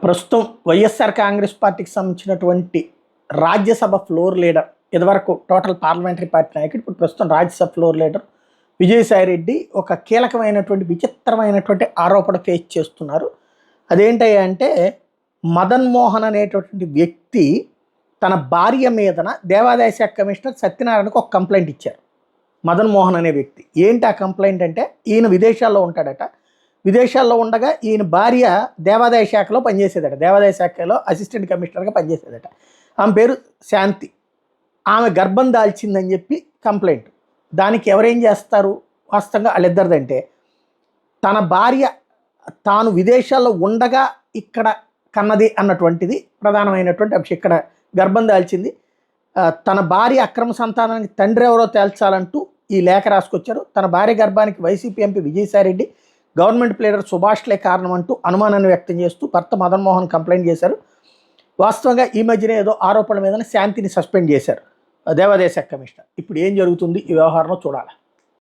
ప్రస్తుతం వైఎస్ఆర్ కాంగ్రెస్ పార్టీకి సంబంధించినటువంటి రాజ్యసభ ఫ్లోర్ లీడర్, ఇదివరకు టోటల్ పార్లమెంటరీ పార్టీ నాయకుడు, ఇప్పుడు ప్రస్తుతం రాజ్యసభ ఫ్లోర్ లీడర్ విజయసాయి రెడ్డి ఒక కీలకమైనటువంటి విచిత్రమైనటువంటి ఆరోపణ ఫేస్ చేస్తున్నారు. అదేంటంటే మదన్ మోహన్ అనేటటువంటి వ్యక్తి తన భార్య మీదన దేవాదాయ శాఖ కమిషనర్ సత్యనారాయణకు ఒక కంప్లైంట్ ఇచ్చారు. మదన్ మోహన్ అనే వ్యక్తి ఏంటి ఆ కంప్లైంట్ అంటే, ఈయన విదేశాల్లో ఉంటాడట. విదేశాల్లో ఉండగా ఈయన భార్య దేవాదాయ శాఖలో పనిచేసేదట, దేవాదాయ శాఖలో అసిస్టెంట్ కమిషనర్గా పనిచేసేదట. ఆమె పేరు శాంతి. ఆమె గర్భం దాల్చిందని చెప్పి కంప్లైంట్. దానికి ఎవరేం చేస్తారు? వాస్తవంగా వాళ్ళిద్దరిదంటే తన భార్య తాను విదేశాల్లో ఉండగా ఇక్కడ కన్నది అన్నటువంటిది ప్రధానమైనటువంటి అంశం. ఇక్కడ గర్భం దాల్చింది. తన భార్య అక్రమ సంతానానికి తండ్రి ఎవరో తేల్చాలంటూ ఈ లేఖ రాసుకొచ్చారు. తన భార్య గర్భానికి YCP MP Vijayasai Reddy, government pleader సుభాష్లే కారణం అంటూ అనుమానాన్ని వ్యక్తం చేస్తూ భర్త మదన్ మోహన్ కంప్లైంట్ చేశారు. వాస్తవంగా ఈ మధ్యనే ఏదో ఆరోపణల మీద శాంతిని సస్పెండ్ చేశారు దేవాదాయ శాఖ కమిషనర్. ఇప్పుడు ఏం జరుగుతుంది ఈ వ్యవహారంలో చూడాలి.